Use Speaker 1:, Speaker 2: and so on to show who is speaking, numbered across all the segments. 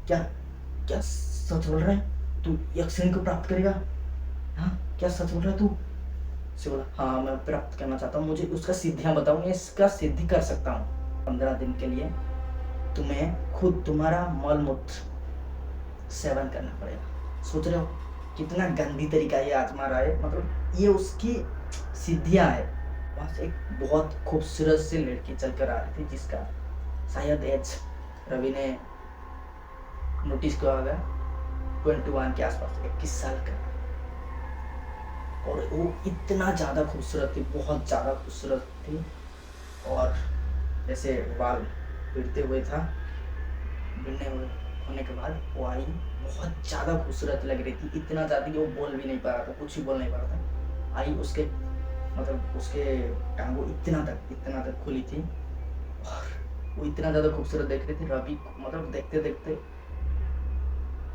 Speaker 1: क्या क्या सच बोल रहा है तू? यक्षिणी को प्राप्त करेगा? हाँ, क्या सच बोल रहा है तू? से बोला, हाँ मैं प्राप्त करना चाहता हूँ, मुझे उसका सिद्धियाँ बताओ, मैं इसका सिद्धि कर सकता हूँ। 15 दिन के लिए तुम्हें खुद तुम्हारा मल मूत्र सेवन करना पड़ेगा। सोच रहे हो कितना गंदी तरीका ये आजमा रहा है, मतलब ये उसकी सिद्धियाँ है। वहाँ से एक बहुत खूबसूरत सी लड़की चलकर आ रही थी, जिसका शायद एज रवि ने नोटिस किया होगा, 21 के आसपास, 21 साल का। और वो इतना ज़्यादा खूबसूरत थी, बहुत ज़्यादा खूबसूरत थी। और जैसे बाल गिरते हुए था, गिरने होने के बाद वो आई, बहुत ज़्यादा खूबसूरत लग रही थी, इतना ज़्यादा कि वो बोल भी नहीं पा रहा था, कुछ भी बोल नहीं पा रहा था। आई, उसके मतलब उसके टांगों इतना तक खुली थी, और वो इतना ज़्यादा खूबसूरत देख रही थी। रवि मतलब देखते देखते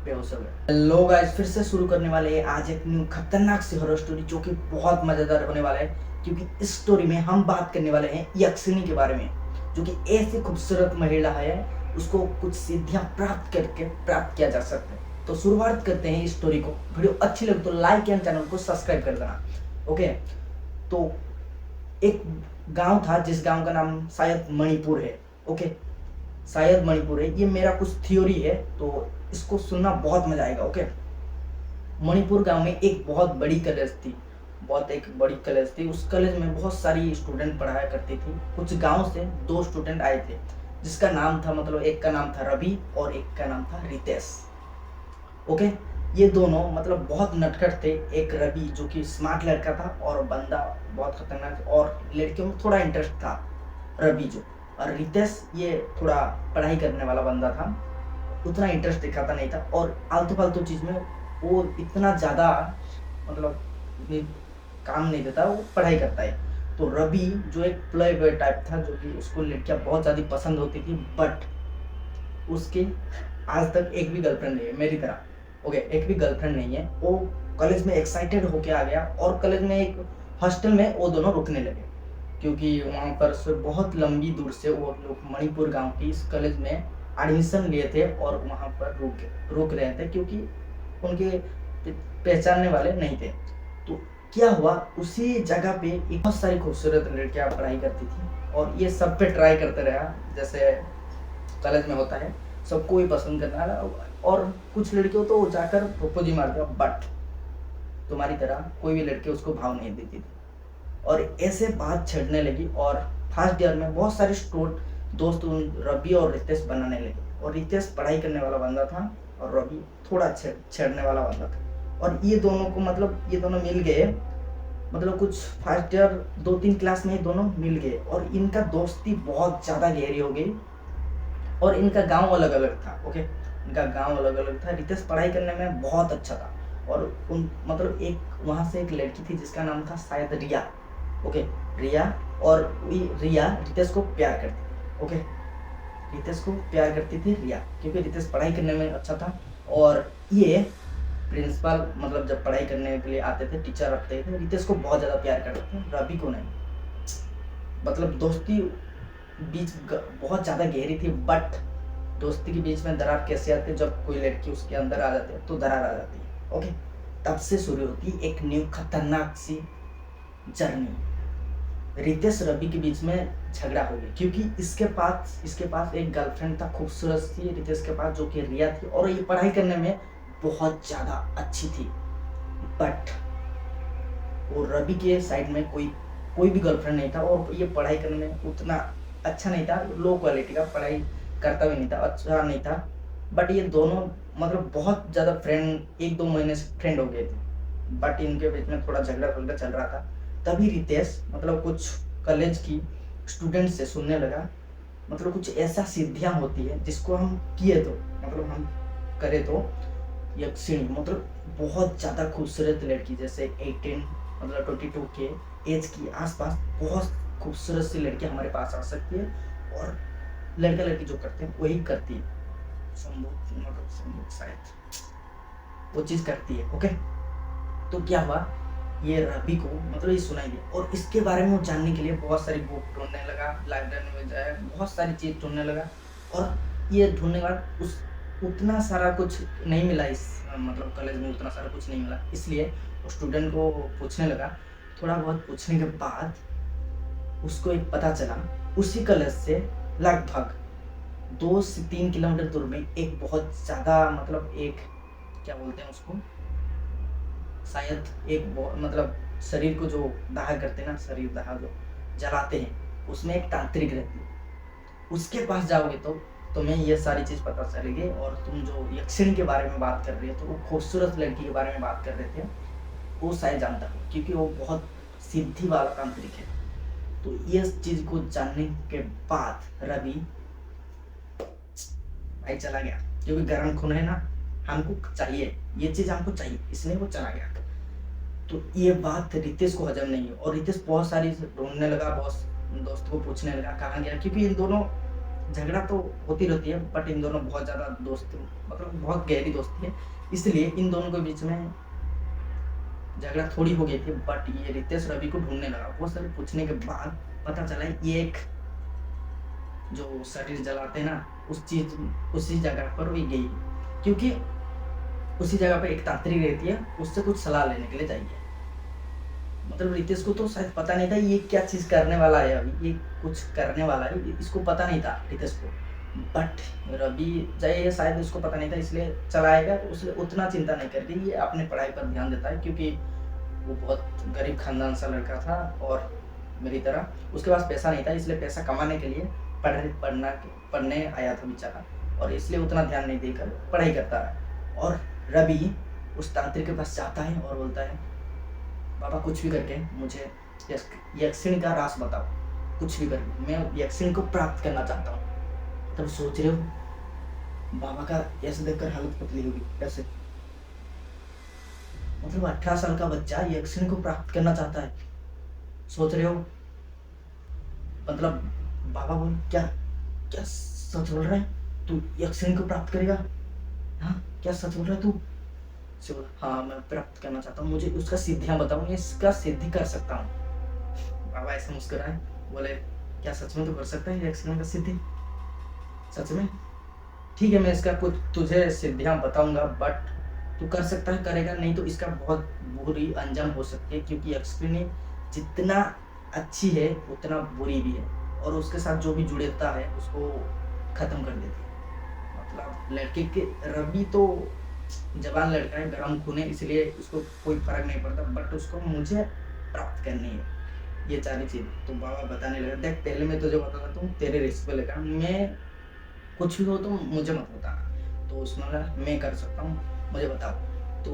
Speaker 1: बेहोश हो गए। हेलो गाइस, फिर से शुरू करने वाले हैं आज एक न्यू खतरनाक सी हॉरर स्टोरी, जो कि बहुत मजेदार होने वाला है, क्योंकि इस स्टोरी में हम बात करने वाले हैं यक्षिणी के बारे में, जो कि ऐसी खूबसूरत महिला है, उसको कुछ सिद्धियां प्राप्त किया जा सकता है। तो शुरुआत करते हैं इस स्टोरी को। वीडियो अच्छी लगे तो लाइक एंड चैनल को सब्सक्राइब कर देना। ओके, तो एक गांव था, जिस गांव का नाम शायद मणिपुर है। ओके, शायद मणिपुर है, ये मेरा कुछ थ्योरी है, तो इसको सुनना बहुत मजा आएगा। ओके, मणिपुर गांव में एक बहुत बड़ी कॉलेज थी, उस कॉलेज में बहुत सारी स्टूडेंट पढ़ाया करती थी। कुछ गांव से 2 स्टूडेंट आए थे, जिसका नाम था, मतलब एक का नाम था रवि और एक का नाम था रितेश। ओके, ये दोनों मतलब बहुत नटखट थे। एक रवि जो कि स्मार्ट लड़का था और बंदा बहुत खतरनाक, और लड़कियों में थोड़ा इंटरेस्ट था रवि जो, और रितेश ये थोड़ा पढ़ाई करने वाला बंदा था, उतना इंटरेस्ट दिखाता नहीं था, और आलतू फालतू चीज में वो इतना ज्यादा मतलब काम नहीं देता, वो पढ़ाई करता है। तो रवि जो एक प्ले बॉय टाइप था, जो कि उसको लड़कियां बहुत ज्यादा पसंद होती थी, बट उसकी आज तक एक भी गर्लफ्रेंड नहीं है, मेरी तरह। ओके, एक भी गर्लफ्रेंड नहीं है। वो कॉलेज में एक्साइटेड होके आ गया, और कॉलेज में एक हॉस्टल में वो दोनों रुकने लगे, क्योंकि वहाँ पर से बहुत लंबी दूर से वो लोग मणिपुर गांव की इस कॉलेज में एडमिशन लिए थे, और वहाँ पर रुक रहे थे, क्योंकि उनके पहचानने वाले नहीं थे। तो क्या हुआ, उसी जगह पे एक बहुत सारी खूबसूरत लड़कियां पढ़ाई करती थी, और ये सब पे ट्राई करते रहा, जैसे कॉलेज में होता है, सबको ही पसंद करना है। और कुछ लड़कियों तो जाकर प्रपोज ही मार दिया, बट तुम्हारी तरह कोई भी लड़की उसको भाव नहीं देती थी, और ऐसे बात छेड़ने लगी। और फर्स्ट ईयर में बहुत सारे दोस्त रवि और रितेश बनाने लगे, और रितेश पढ़ाई करने वाला बंदा था, और रवि थोड़ा छेड़ने वाला बंदा था। और ये दोनों को मतलब ये दोनों मिल गए, मतलब कुछ फर्स्ट ईयर 2-3 क्लास में ही दोनों मिल गए, और इनका दोस्ती बहुत ज़्यादा गहरी हो गई। और इनका गांव अलग अलग था। ओके, इनका गांव अलग अलग था। रितेश पढ़ाई करने में बहुत अच्छा था, और उन मतलब एक वहाँ से एक लड़की थी, जिसका नाम था शायद रिया। ओके, रिया, और रिया रितेश को प्यार करती थी। ओके, रितेश को प्यार करती थी रिया, क्योंकि रितेश पढ़ाई करने में अच्छा था। और ये प्रिंसिपल मतलब जब पढ़ाई करने के लिए आते थे, टीचर रखते थे, रितेश को बहुत ज़्यादा प्यार करते थे, रवि को नहीं। मतलब दोस्ती बीच बहुत ज़्यादा गहरी थी, बट दोस्ती के बीच में दरार कैसे आती है, जब कोई लड़की उसके अंदर आ जाती है तो दरार आ जाती है। ओके, तब से शुरू होती है एक न्यू खतरनाक सी जर्नी। रितेश रवि के बीच में झगड़ा हो गया, क्योंकि इसके पास एक गर्लफ्रेंड था खूबसूरत सी, रितेश के पास, जो कि रिया थी, और ये पढ़ाई करने में बहुत ज़्यादा अच्छी थी। बट वो रवि के साइड में कोई भी गर्लफ्रेंड नहीं था, और ये पढ़ाई करने में उतना अच्छा नहीं था, लो क्वालिटी का पढ़ाई करता भी नहीं था, अच्छा नहीं था। बट ये दोनों मतलब बहुत ज़्यादा फ्रेंड, 1-2 महीने से फ्रेंड हो गए थे, बट इनके बीच में थोड़ा झगड़ा चल रहा था। तभी रितेश मतलब कुछ कॉलेज की स्टूडेंट से सुनने लगा, मतलब कुछ ऐसा सिद्धियां होती है, जिसको हम किए तो मतलब हम करें तो यक्षिणी मतलब बहुत ज़्यादा खूबसूरत लड़की, जैसे 18 मतलब 22 के एज की आसपास बहुत खूबसूरत सी लड़की हमारे पास आ सकती है, और लड़का लड़की जो करते हैं वही करती है, संभोग शायद वो चीज़ करती है। ओके, तो क्या हुआ, ये रवि को मतलब ये सुनाई दिया, और इसके बारे में वो जानने के लिए बहुत सारी बुक ढूंढने लगा, लाइब्रेरी में जाए, बहुत सारी चीज़ ढूंढने लगा। और ये ढूंढने के बाद उतना सारा कुछ नहीं मिला इस मतलब कॉलेज में उतना सारा कुछ नहीं मिला, इसलिए वो स्टूडेंट को पूछने लगा। थोड़ा बहुत पूछने के बाद उसको एक पता चला, उसी कॉलेज से लगभग 2 से 3 किलोमीटर दूर में एक बहुत ज़्यादा मतलब एक क्या बोलते हैं उसको, शायद एक मतलब शरीर को जो दाह करते हैं ना, शरीर दाह जो जलाते हैं, उसमें एक तांत्रिक रहती है। उसके पास जाओगे तो तुम्हें ये सारी चीज़ पता चलेगी। और तुम जो यक्षिणी के बारे में बात कर रही हो, तो वो खूबसूरत लड़की के बारे में बात कर रहे थे, वो शायद जानता हो क्योंकि वो बहुत सिद्धि वाला तांत्रिक है। तो ये चीज़ को जानने के बाद रवि भाई चला गया, क्योंकि गर्म खून है ना, हमको चाहिए ये चीज़, हमको चाहिए, इसलिए वो चला गया। तो ये बात रितेश को हजम नहीं है, और रितेश बहुत सारी ढूंढने लगा, बहुत दोस्त को पूछने लगा कहाँ गया, क्योंकि इन दोनों झगड़ा तो होती रहती है, बट इन दोनों बहुत ज़्यादा दोस्त मतलब बहुत गहरी दोस्ती है, इसलिए इन दोनों के बीच में झगड़ा थोड़ी हो गई थी। बट ये रितेश रवि को ढूंढने लगा, वो सब पूछने के बाद पता चला ये एक जो शरीर जलाते हैं ना, उसी जगह पर वो गई, क्योंकि उसी जगह पर एक तांत्रिक रहती है, उससे कुछ सलाह लेने के लिए चाहिए। मतलब रितेश को तो शायद पता नहीं था ये क्या चीज़ करने वाला है, अभी ये कुछ करने वाला है, इसको पता नहीं था रितेश को। बट रवि जय शायद उसको पता नहीं था, इसलिए चलाएगा, तो उसने उतना चिंता नहीं करती, ये अपने पढ़ाई पर ध्यान देता है, क्योंकि वो बहुत गरीब खानदान सा लड़का था, और मेरी तरह उसके पास पैसा नहीं था, इसलिए पैसा कमाने के लिए पढ़ने आया था बेचारा, और इसलिए उतना ध्यान नहीं देकर पढ़ाई करता है। और रवि उस तांत्रिक के पास जाता है और बोलता है, बाबा कुछ भी करके मुझे यक्षिणी का राज बताओ, कुछ भी करके मैं यक्षिणी को प्राप्त करना चाहता हूँ। तब सोच रहे हो बाबा का ऐसे देखकर हालत पतली होगी कैसे, मतलब 18 साल का बच्चा यक्षिणी को प्राप्त करना चाहता है, सोच रहे हो। मतलब बाबा बोल क्या क्या सच बोल रहा है तू, यक्षिणी को प्राप्त करेगा? हाँ क्या सच बोल रहा है तू? से बोला हाँ मैं प्राप्त करना चाहता हूँ, मुझे उसका सिद्धियां बताओ, मैं इसका सिद्धि कर सकता हूँ। बाबा ऐसे मुस्कुराए, बोले क्या सच में तो कर सकता है यक्षिणी का सिद्धि? सच में? ठीक है मैं इसका कुछ तुझे सिद्धियां बताऊंगा, बट तू कर सकता है करेगा, नहीं तो इसका बहुत बुरी अंजाम हो सकती है, क्योंकि यक्षिणी जितना अच्छी है उतना बुरी भी है, और उसके साथ जो भी जुड़ता है उसको खत्म कर देती है। मतलब लड़के के रवि तो जवान लड़का है, गरम खून है, इसलिए उसको कोई फर्क नहीं पड़ता, बट उसको मुझे प्राप्त करनी है ये सारी चीज। तो बाबा बताने लगा, देख पहले मैं तुझे बताता हूँ, तेरे रिस्क पे लगा, मैं कुछ भी हो तो मुझे मत बताना। तो उसने कहा मैं कर सकता हूँ, मुझे बताओ। तो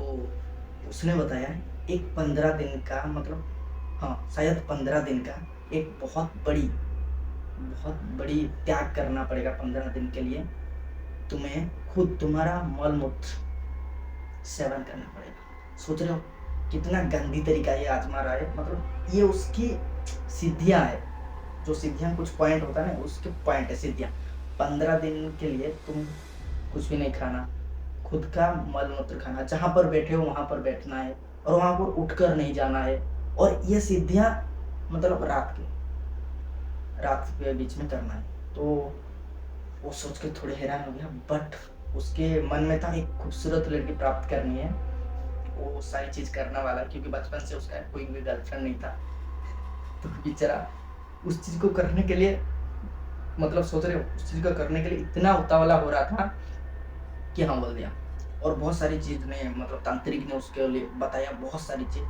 Speaker 1: उसने बताया एक 15 दिन का, मतलब हाँ शायद 15 दिन का एक बहुत बड़ी त्याग करना पड़ेगा 15 दिन के लिए। तुम्हें खुद तुम्हारा मल मूत्र सेवन करना पड़ेगा। सोच रहे हो कितना गंदी तरीका ये आजमा रहा है, मतलब ये उसकी सिद्धियां है, जो सिद्धियां कुछ पॉइंट होता है ना, उसके पॉइंट है सिद्धियां। 15 दिन के लिए तुम कुछ भी नहीं खाना, खुद का मल मूत्र खाना, जहां पर बैठे हो वहां पर बैठना है, और वहां पर उठकर नहीं जाना है। और ये सिद्धियां मतलब रात के बीच में करना है। तो वो सोच के थोड़े हैरान हो गया, बट उसके मन में था एक खूबसूरत लड़की प्राप्त करनी है, वो सारी चीज करने वाला, क्योंकि बचपन से उसका कोई भी गर्लफ्रेंड नहीं था। तो बेचारा उस चीज को करने के लिए, मतलब सोच रहे हो उस चीज को करने के लिए इतना उतावला हो रहा था कि हाँ बोल दिया। और बहुत सारी चीज ने मतलब तांत्रिक ने उसके लिए बताया, बहुत सारी चीज,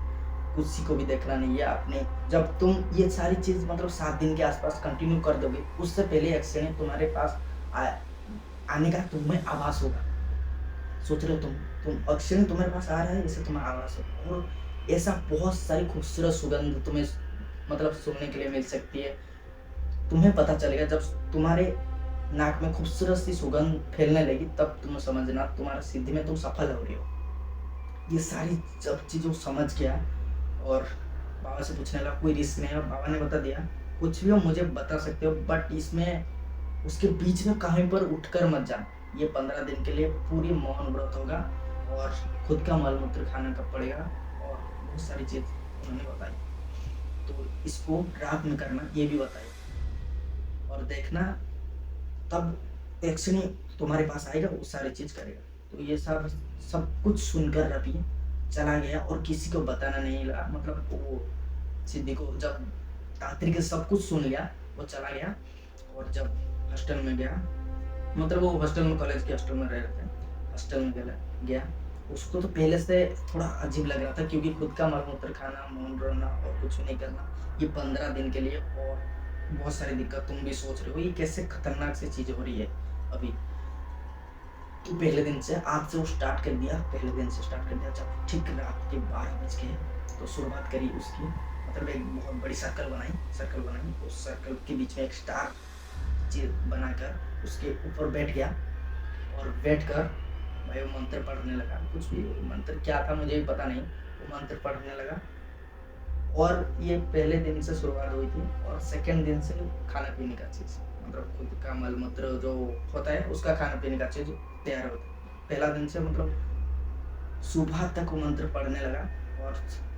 Speaker 1: किसी को भी देखना नहीं है आपने। जब तुम ये सारी चीज मतलब 7 दिन के आसपास कंटिन्यू कर दोगे, उससे पहले एक्सीडेंट तुम्हारे पास आने का तुम्हें आभास होगा। सोच रहे हो तुम अक्षर तुम्हारे पास आ रहा है, ऐसे तुम्हें आवाज है, और ऐसा बहुत सारी खूबसूरत सुगंध तुम्हें मतलब सुनने के लिए मिल सकती है। तुम्हें पता चलेगा जब तुम्हारे नाक में खूबसूरत सी सुगंध फैलने लगी, तब तुम्हें समझना तुम्हारा सिद्धि में तुम सफल हो रही हो। ये सारी जब चीज़ों समझ गया, और बाबा से पूछने लगा कोई रिस्क नहीं है, बाबा ने बता दिया कुछ भी हो मुझे बता सकते हो, बट इसमें उसके बीच में कहीं पर उठकर मत जाना। ये 15 दिन के लिए पूरी मौन व्रत होगा, और खुद का मल मूत्र खाना का पड़ेगा, और बहुत सारी चीज उन्होंने बताई। तो इसको रात में करना ये भी बताया, और देखना तब यक्षिणी तुम्हारे पास आएगा, वो सारी चीज़ करेगा। तो ये सब सब कुछ सुनकर रवि चला गया और किसी को बताना नहीं लगा। मतलब वो सिद्धि को जब तांत्रिक सब कुछ सुन लिया, वो चला गया। और जब हॉस्टल में गया, मतलब वो हॉस्टल में, कॉलेज के हॉस्टल में रह रहे थे, हॉस्टल में गया। उसको तो पहले से थोड़ा अजीब लग रहा था, क्योंकि खुद का मलमूत्र खाना, मौन रहना और कुछ नहीं करना, ये 15 दिन के लिए, और बहुत सारी दिक्कत। तुम भी सोच रहे हो ये कैसे खतरनाक सी चीज़ हो रही है अभी। तो पहले दिन से, आज से वो स्टार्ट कर दिया, पहले दिन से स्टार्ट कर दिया। जब ठीक रात के 12 बज गए तो शुरुआत करी उसकी, मतलब एक बहुत बड़ी सर्कल बनाई, उस सर्कल के बीच में एक स्टार चीज बनाकर उसके ऊपर बैठ गया। और बैठ कर भाई वो मंत्र पढ़ने लगा। कुछ भी मंत्र क्या था मुझे भी पता नहीं, वो मंत्र पढ़ने लगा। और ये पहले दिन से शुरुआत हुई थी, और सेकंड दिन से खाना पीने का चीज़, मतलब खुद का मल मूत्र जो होता है उसका खाना पीने का चीज़ तैयार होता है। पहला दिन से मतलब सुबह तक वो मंत्र पढ़ने लगा। और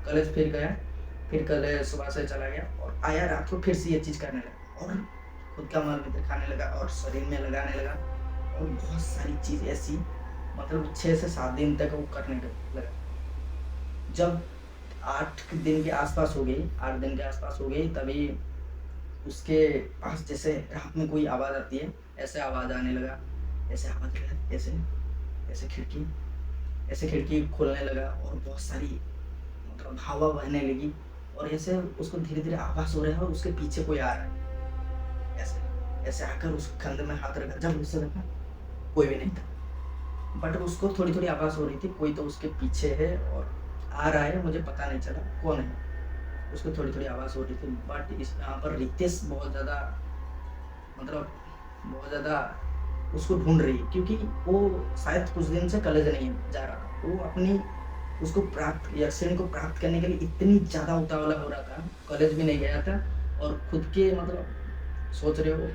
Speaker 1: कॉलेज फिर गया, फिर कल सुबह से चला गया और आया रात को फिर से ये चीज़ करने लगा, और खुद का मल मूत्र खाने लगा और शरीर में लगाने लगा। और बहुत सारी चीज़ ऐसी, मतलब 6 से 7 दिन तक वो करने लगा। जब 8 दिन के आसपास हो गई, 8 दिन के आसपास हो गई, तभी उसके पास जैसे रात में कोई आवाज़ आती है, ऐसे आवाज़ आने लगा, ऐसे आवाज़ लगा, ऐसे ऐसे खिड़की खोलने लगा, और बहुत सारी मतलब हवा बहने लगी। और ऐसे उसको धीरे धीरे आभास हो रहा है और उसके पीछे कोई आ रहा है। ऐसे ऐसे आकर उस कंधे में हाथ रखा, जब उसे रखा कोई भी नहीं था, बट उसको थोड़ी थोड़ी आवाज़ हो रही थी, कोई तो उसके पीछे है और आ रहा है, मुझे पता नहीं चला कौन है। उसको थोड़ी थोड़ी आवाज़ हो रही थी। बट इस यहाँ पर रितेश बहुत ज़्यादा, मतलब बहुत ज़्यादा उसको ढूंढ रही है, क्योंकि वो शायद कुछ दिन से कॉलेज नहीं जा रहा था। वो अपनी उसको प्राप्त, यक्षिणी को प्राप्त करने के लिए इतनी ज़्यादा उतावला हो रहा था, कॉलेज भी नहीं गया था। और खुद के मतलब सोच रहे हो,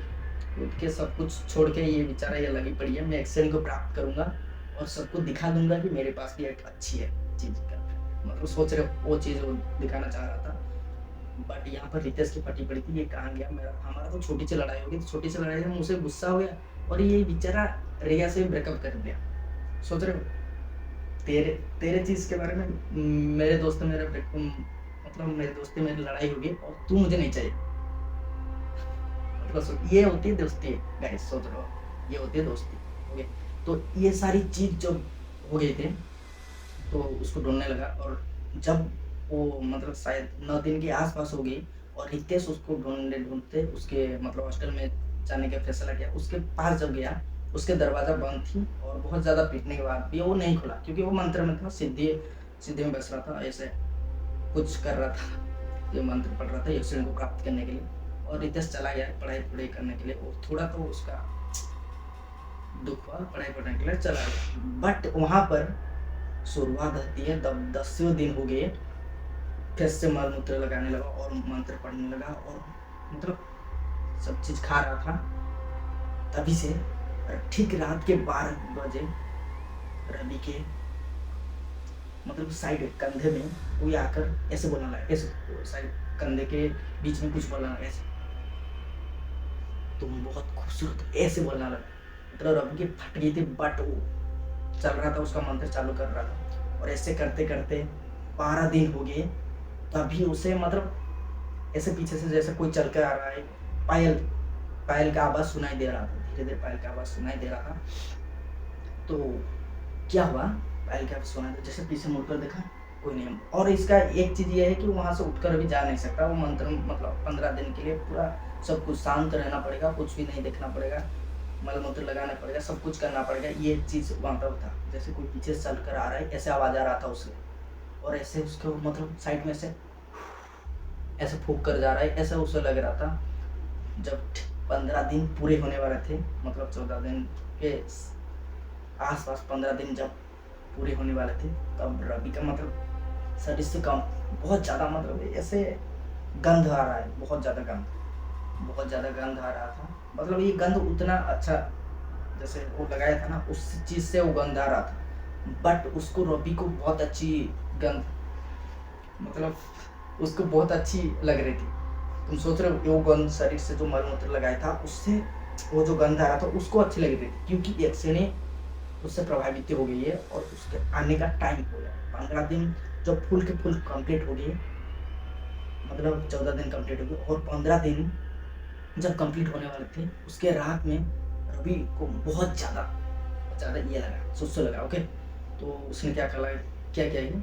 Speaker 1: खुद के सब कुछ छोड़ के ये बेचारा ये लगी पड़ी है, मैं यक्षिणी को प्राप्त करूँगा और सबको दिखा दूंगा कि मेरे पास भी एक अच्छी है चीज़ का, मतलब सोच रहे हो वो चीज़ वो दिखाना चाह रहा था। बट यहाँ पर रितेश की फटी पड़ी थी, ये कहाँ गया मेरा, हमारा तो छोटी सी लड़ाई हो गई, तो छोटी सी लड़ाई में मुझसे गुस्सा हो गया और ये बेचारा रिया से ब्रेकअप कर दिया। सोच रहे हो तेरे तेरे चीज़ के बारे में, मेरे दोस्त मेरे मतलब मेरे दोस्ती मेरी लड़ाई होगी और तू मुझे नहीं चाहिए। मतलब ये होती है दोस्ती गाइस, सोच रहे हो ये होती है दोस्ती। ओके, तो ये सारी चीज़ जब हो गई थी तो उसको ढूंढने लगा। और जब वो मतलब शायद 9 दिन के आसपास हो गई, और रितेश उसको ढूंढते ढूंढते उसके मतलब हॉस्टल में जाने का फैसला किया। उसके पास जब गया, उसके दरवाज़ा बंद थी, और बहुत ज़्यादा पीटने के बाद भी वो नहीं खुला, क्योंकि वो मंत्र में था, सिद्धि सिद्धि में बस रहा था, ऐसे कुछ कर रहा था, ये मंत्र पढ़ रहा था यक्षिणी को प्राप्त करने के लिए। और रितेश चला गया पढ़ाई करने के लिए, और थोड़ा तो उसका दुख हुआ, पढ़ाई पढ़ने के लिए चला गया। बट वहाँ पर शुरुआत होती है, तब 10वें दिन हो गए, फिर से मल मूत्र लगाने लगा और मंत्र पढ़ने लगा, और मतलब सब चीज़ खा रहा था। तभी से ठीक रात के 12 बजे रवि के मतलब साइड कंधे में कोई आकर ऐसे बोलने लगा, ऐसे साइड कंधे के बीच में कुछ बोलना लगा, ऐसे तुम बहुत खूबसूरत हो, ऐसे बोलना लगा। मतलब रवि की फट गई थी, बट वो चल रहा था, उसका मंत्र चालू कर रहा था। और ऐसे करते करते 12 दिन हो गए, तभी उसे मतलब ऐसे पीछे से जैसे कोई चल कर आ रहा है, पायल पायल का आवाज़ सुनाई दे रहा था, धीरे धीरे पायल का आवाज़ सुनाई दे रहा था। तो क्या हुआ, पायल का आवाज़ सुनाई दे, जैसे पीछे मुड़कर देखा कोई नहीं। और इसका एक चीज़ ये है कि वहाँ से उठकर अभी जा नहीं सकता, वो मंत्र मतलब 15 दिन के लिए पूरा सब कुछ शांत रहना पड़ेगा, कुछ भी नहीं देखना पड़ेगा, मल मूत्र लगाना पड़ेगा, सब कुछ करना पड़ेगा। ये चीज़ वहाँ पर था, जैसे कोई पीछे से चल कर आ रहा है, ऐसे आवाज़ आ रहा था उसे। और ऐसे उसको मतलब साइड में से ऐसे फूंक कर जा रहा है, ऐसा उसे लग रहा था। जब 15 दिन पूरे होने वाले थे, मतलब 14 दिन के आसपास 15 दिन जब पूरे होने वाले थे, तब रवि का मतलब शरीर से कम बहुत ज़्यादा मतलब ऐसे गंध आ रहा है, बहुत ज़्यादा गंध आ रहा था। मतलब ये गंध उतना अच्छा जैसे वो लगाया था ना, उस चीज़ से वो गंध आ रहा था। बट उसको रवि को बहुत अच्छी गंध, मतलब उसको बहुत अच्छी लग रही थी। तुम सोच रहे हो वो गंध शरीर से जो मल मूत्र लगाया था उससे वो जो गंध आ रहा था उसको अच्छी लग रही थी, क्योंकि यक्षिणी उससे प्रभावित हो गई है और उसके आने का टाइम हो गया। 15 दिन जब फुल के फुल कंप्लीट हो गए, मतलब 14 दिन कंप्लीट हो गए, और 15 दिन जब कंप्लीट होने वाले थे, उसके रात में रवि को बहुत ज़्यादा ये लगा, सुस्त लगा। ओके, तो उसने क्या करा, क्या किया ये,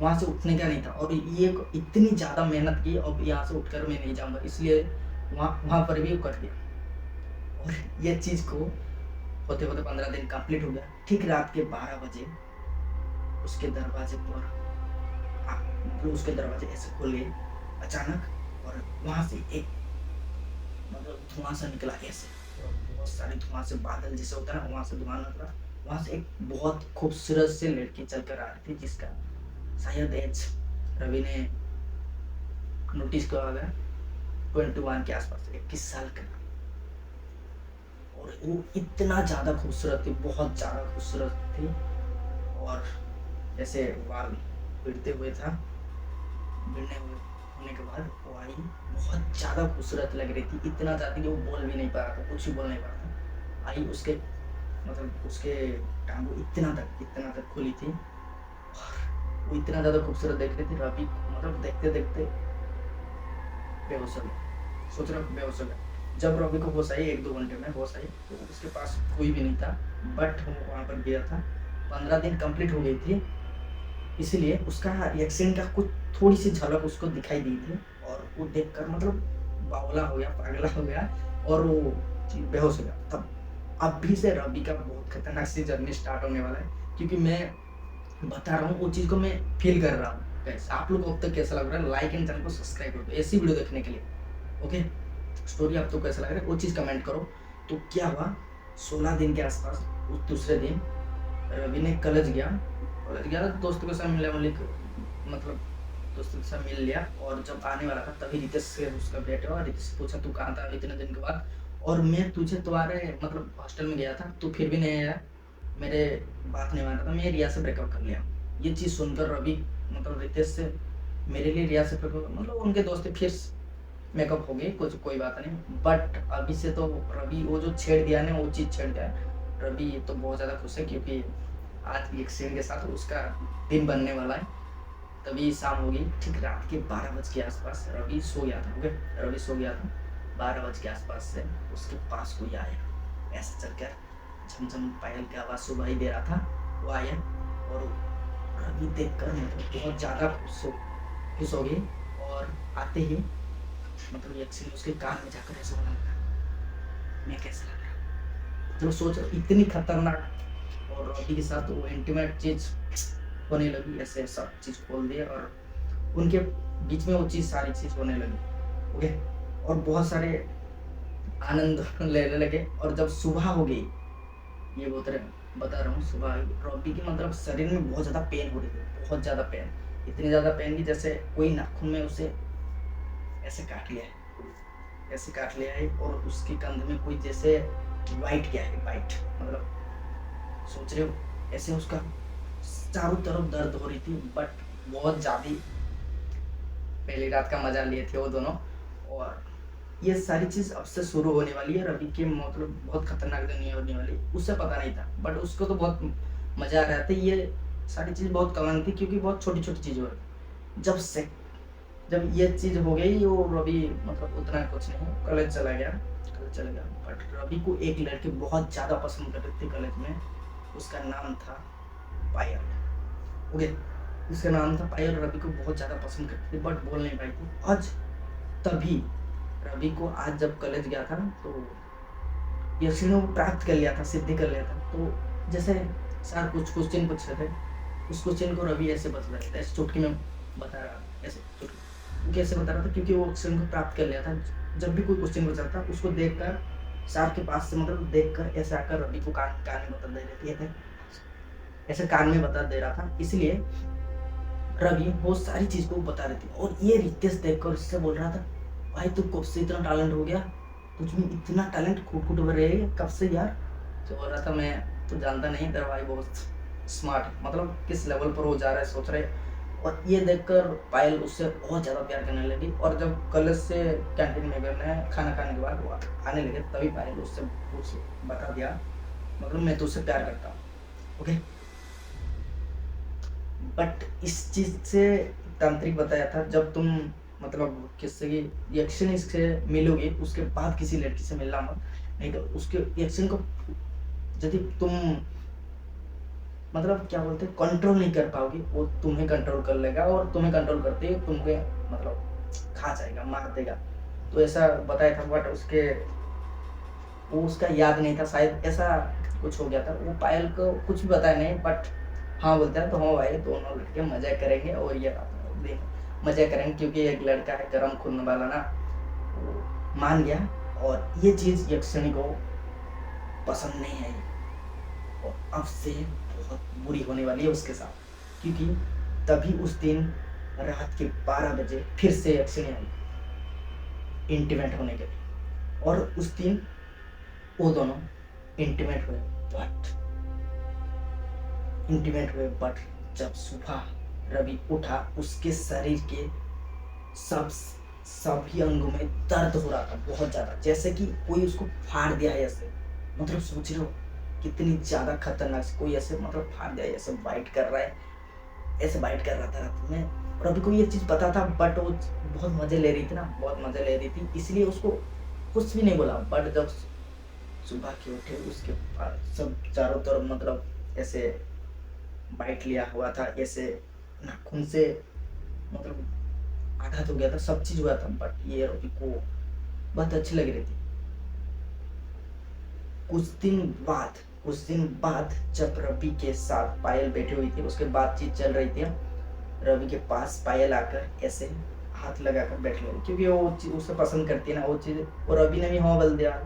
Speaker 1: वहाँ से उठने का नहीं था, और ये इतनी ज़्यादा मेहनत की, अब यहाँ से उठकर मैं नहीं जाऊँगा, इसलिए वहाँ पर भी कट गया। और ये चीज़ को होते होते 15 दिन कंप्लीट हो गया। ठीक रात के 12 बजे उसके दरवाजे पर मतलब उसके दरवाजे ऐसे खुल गए अचानक, और वहाँ से एक मतलब धुआं सा निकला ऐसे, और बहुत सारे धुआं से, बादल जैसे होता है ना, वहाँ से धुआं निकला। वहाँ से एक बहुत खूबसूरत से लड़की चलकर आ रही थी, जिसका शायद एज रवि ने नोटिस किया होगा 21 के आसपास, 21 साल का। और वो इतना ज़्यादा खूबसूरत थी, बहुत ज़्यादा खूबसूरत थी, और जैसे बाल गिरते हुए था, गिरने हुए होने के बाद वो आई, बहुत ज़्यादा खूबसूरत लग रही थी, इतना ज़्यादा कि वो बोल भी नहीं पा रहा था, कुछ भी बोल नहीं पा रहा था। आई, उसके मतलब उसके टांगों इतना तक खुली थी, और वो इतना ज़्यादा खूबसूरत देख रही थी। रवि मतलब देखते देखते बेहोश हो गया, सोच रहा बेहोश हो गया। जब रवि को होश आई, 1-2 घंटे में होश आई, तो उसके पास कोई भी नहीं था, बट वो वहाँ पर गया था। 15 दिन कंप्लीट हो गई थी, इसलिए उसका रिएक्शन का कुछ थोड़ी सी झलक उसको दिखाई दी थी, और वो देखकर मतलब बावला हो गया, पागला हो गया, और वो बेहोश हो गया। तब अभी से रवि का बहुत खतरनाक सी जर्नी स्टार्ट होने वाला है, क्योंकि मैं बता रहा हूँ वो चीज़ को मैं फील कर रहा हूँ। गाइस, आप लोग को अब तक कैसा लग रहा है, लाइक एंड चैनल को सब्सक्राइब कर दो ऐसी वीडियो देखने के लिए। ओके, स्टोरी आप तो कैसा लग रहा है वो चीज़ कमेंट करो। तो क्या हुआ, 16 दिन के आसपास उस दूसरे दिन रवि ने कॉलेज गया तो दोस्तों के साथ मतलब दोस्तों के साथ मिल लिया, और जब आने वाला था तभी रितेश से उसका भेंट हुआ। रितेश से पूछा, तू कहाँ था इतने दिन के बाद, और मैं तुझे तुम्हारे मतलब हॉस्टल में गया था, तू फिर भी नहीं आया, मेरे बात नहीं मान रहा था, मैं रिया से ब्रेकअप कर लिया। ये चीज़ सुनकर रवि मतलब रितेश से मेरे लिए रिया से ब्रेकअप, मतलब उनके दोस्त फिर मेकअप हो गई, कुछ कोई बात नहीं। बट अभी से तो रवि वो जो छेड़ दिया ने वो चीज़ छेड़ दिया है। रवि तो बहुत ज़्यादा खुश है, क्योंकि आज एक सीन के साथ उसका दिन बनने वाला है। तभी शाम हो गई, ठीक रात के 12 बज के आसपास रवि सो गया था। ओके, रवि सो गया था, 12 बज के आसपास से उसके पास कोई आया, ऐसा चलकर झमझम पायल की आवाज़ सुनाई दे रहा था। वो आया, और रवि देखकर मतलब बहुत ज़्यादा खुश हो गई, और आते ही मतलब यक्षिणी उसके कान में जाकर ऐसा बोलने लगा, मैं कैसा लग रहा। जब सोच इतनी खतरनाक, और रवि के साथ वो इंटीमेट चीज़ होने लगी, ऐसे सब चीज़ खोल दिए, और उनके बीच में वो चीज़ सारी चीज़ होने लगी। ओके, और बहुत सारे आनंद लेने लगे। और जब सुबह हो गई, ये बता रहा हूँ, सुबह रवि की मतलब शरीर में बहुत ज़्यादा पेन हो रही थी, बहुत ज़्यादा पेन, इतनी ज़्यादा पेन की जैसे कोई नाखून में उसे ऐसे काट लिया है, और उसके कंध में कोई जैसे वाइट किया है, वाइट मतलब सोच रहे हो ऐसे उसका चारों तरफ दर्द हो रही थी। बट बहुत ज़्यादा पहली रात का मजा लिए थे वो दोनों, और ये सारी चीज़ अब से शुरू होने वाली है। रवि के मतलब बहुत खतरनाक दुनिया होने वाली, उससे पता नहीं था, बट उसको तो बहुत मज़ा आ रहा था। ये सारी चीज़ बहुत कॉमन थी, क्योंकि बहुत छोटी छोटी चीज़ हो रही। जब ये चीज़ हो गई, वो रवि मतलब उतना कुछ नहीं, कॉलेज चला गया। बट रवि को एक लड़की बहुत ज़्यादा पसंद कर रही थी कॉलेज में, उसका नाम था पायल। ओके, उसका नाम था पायल, रवि को बहुत ज़्यादा पसंद करती थी, बट बोल नहीं पाई थी। आज तभी रवि को आज जब कॉलेज गया था, तो यक्षिणी को प्राप्त कर लिया था, सिद्धि कर लिया था। तो जैसे सर कुछ क्वेश्चन पूछ रहे थे, उस क्वेश्चन को रवि ऐसे बता रहा था, ऐसे चुटकी में बता रहा, ऐसे चुटकी कैसे बता रहा था, क्योंकि वो क्वेश्चन को प्राप्त कर लिया था। जब भी कोई क्वेश्चन पूछा था, उसको देखकर सर के पास से मतलब देखकर ऐसे आकर रवि को कान में बता दे रही थी, ऐसे कान में बता दे रहा था। इसलिए रवि वो सारी चीज़ को बता रही थी, और ये रितेश देखकर उससे बोल रहा था, भाई तू कब से इतना टैलेंट हो गया, तुझ में इतना टैलेंट खुट भर रही है कब से यार। तो बोल रहा था, मैं तो जानता नहीं, तेरा भाई बहुत स्मार्ट, मतलब किस लेवल पर वो जा रहा है सोच रहे। और ये देखकर पायल उससे बहुत ज़्यादा प्यार करने लगी। और जब कॉलेज से कैंटीन में गए खाना खाने के बाद वो आने लगे, तभी पायल उससे बता दिया मतलब मैं तुझसे प्यार करता हूँ। ओके, बट इस चीज़ से तांत्रिक बताया था जब तुम मतलब किसी की रिएक्शन से मिलोगे उसके बाद किसी लड़की से मिलना मत, नहीं तो उसके रिएक्शन को यदि तुम मतलब क्या बोलते हैं कंट्रोल नहीं कर पाओगे, वो तुम्हें कंट्रोल कर लेगा और तुम्हें कंट्रोल करते ही तुम्हें मतलब खा जाएगा, मार देगा। तो ऐसा बताया था, बट वो उसका याद नहीं था, शायद ऐसा कुछ हो गया था। वो पायल को कुछ भी बताया नहीं, बट हाँ बोलता है तो हाँ भाई दोनों लड़के मजा करेंगे और ये दिन मजा करेंगे, क्योंकि एक लड़का है गर्म खून वाला ना, वो मान गया। और ये चीज़ यक्षिणी को पसंद नहीं आई और अब से बहुत बुरी होने वाली है उसके साथ, क्योंकि तभी उस दिन रात के 12 बजे फिर से यक्षिणी आई इंटीमेट होने के लिए। और उस दिन वो दोनों इंटीमेट हुए, बट जब सुबह रवि उठा उसके शरीर के सभी अंगों में दर्द हो रहा था बहुत ज्यादा, जैसे कि कोई उसको फाड़ दिया है ऐसे। मतलब सोच रहे हो कितनी ज्यादा खतरनाक, कोई ऐसे मतलब फाड़ दिया है, ऐसे बाइट कर रहा है, ऐसे बाइट कर रहा था रात में। और अभी को ये चीज पता था, बट वो बहुत मजे ले रही थी ना, बहुत मजे ले रही थी, इसलिए उसको कुछ भी नहीं बोला। बट जब सुबह के उठे उसके बाद सब चारों तरफ मतलब ऐसे बाइट लिया हुआ था, ऐसे नाखून से मतलब आघात हो गया था, सब चीज हुआ था। बट ये रवि को बहुत अच्छी लग रही थी। कुछ दिन बाद जब रवि के साथ पायल बैठी हुई थी, उसके बातचीत चल रही थी, रवि के पास पायल आकर ऐसे हाथ लगाकर बैठ गई, क्योंकि वो उसे पसंद करती है ना वो चीज। और रवि ने भी हाँ बोल दिया,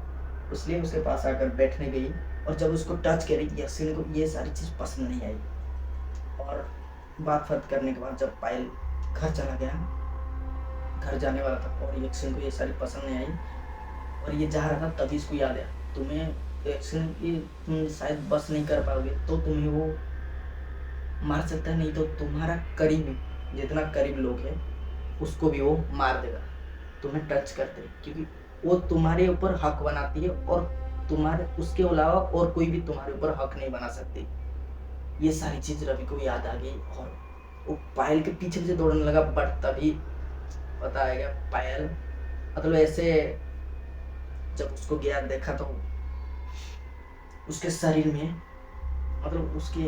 Speaker 1: इसलिए उसके पास आकर बैठने गई। और जब उसको टच करी यक्षिणी को ये सारी चीज पसंद नहीं आई। और बात करने के बाद जब पायल घर चला गया, घर जाने वाला था और यक्षिणी को ये सारी पसंद नहीं आई और ये जा रहा था, तभी इसको याद आया तुम्हें यक्षिणी की तुम शायद बस नहीं कर पाओगे, तो तुम्हें वो मार सकता है, नहीं तो तुम्हारा करीब जितना करीब लोग हैं उसको भी वो मार देगा तुम्हें टच करते, क्योंकि वो तुम्हारे ऊपर हक बनाती है और तुम्हारे उसके अलावा और कोई भी तुम्हारे ऊपर हक नहीं बना सकती। ये सारी चीज रवि को याद आ गई और वो पायल के पीछे पीछे दौड़ने लगा। बट तभी पता है क्या, पायल मतलब ऐसे जब उसको गया देखा तो उसके शरीर में मतलब उसके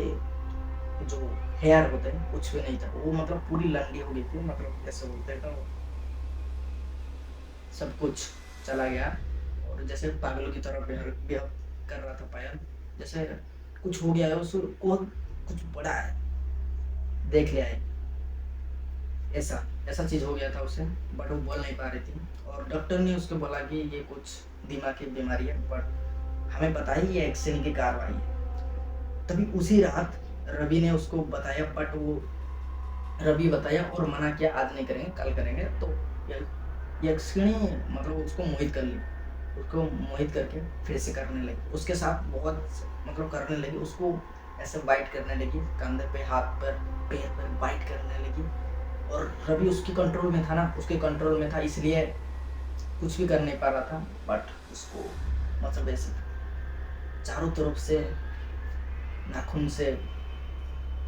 Speaker 1: जो हेयर होते हैं कुछ भी नहीं था, वो मतलब पूरी लंडी हो गई थी, मतलब ऐसे बोलते हैं तो सब कुछ चला गया। और जैसे पागलों की तरह बिहेव कर रहा था पायल, जैसे कुछ हो गया है उसको, कुछ बड़ा है देख लिया है, ऐसा ऐसा चीज हो गया था उसे। बट वो बोल नहीं पा रही थी और डॉक्टर ने उसको बोला कि ये कुछ दिमाग की बीमारी है, बट हमें पता ही ये एक्सीडेंट की कार्रवाई है। तभी उसी रात रवि ने उसको बताया, बट वो रवि बताया और मना किया आज नहीं करेंगे कल करेंगे। तो यक्षिणी मतलब उसको मोहित कर ली, उसको मोहित करके फिर से करने लगी, उसके साथ बहुत मतलब करने लगी, उसको ऐसे बाइट करने लगी, कंधे पे हाथ पर पैर पर बाइट करने लगी। और रवि उसकी कंट्रोल में था ना, उसके कंट्रोल में था, इसलिए कुछ भी कर नहीं पा रहा था। बट उसको मतलब ऐसे चारों तरफ से नाखून से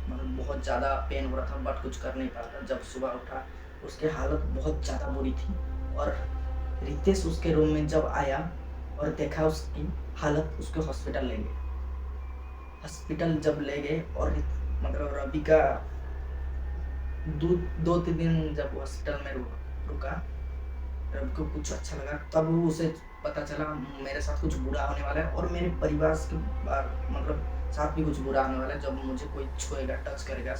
Speaker 1: मतलब बहुत ज़्यादा पेन हो रहा था, बट कुछ कर नहीं पा रहा था। जब सुबह उठा उसकी हालत बहुत ज़्यादा बुरी थी और रितेश उसके रूम में जब आया और देखा उसकी हालत, उसको हॉस्पिटल ले गए। हॉस्पिटल जब ले गए और मतलब रवि का 2-3 दिन जब हॉस्पिटल में रुका, रवि को कुछ अच्छा लगा, तब उसे पता चला मेरे साथ कुछ बुरा होने वाला है और मेरे परिवार के मतलब साथ भी कुछ बुरा होने वाला है। जब मुझे कोई छुएगा, टच करेगा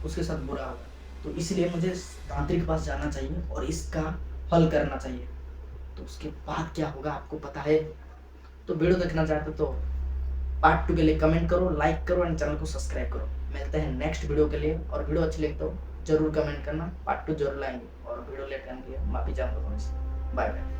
Speaker 1: उसके साथ बुरा होगा, तो इसलिए मुझे तांत्रिक के पास जाना चाहिए और इसका हल करना चाहिए। तो उसके बाद क्या होगा आपको पता है। तो वीडियो देखना चाहते तो पार्ट 2 के लिए कमेंट करो, लाइक करो एंड चैनल को सब्सक्राइब करो। मिलते हैं नेक्स्ट वीडियो के लिए, और वीडियो अच्छी लगे तो जरूर कमेंट करना, पार्ट 2 जरूर लाएंगे और वीडियो लेट करने के लिए माफी चाहता हूँ। Bye bye.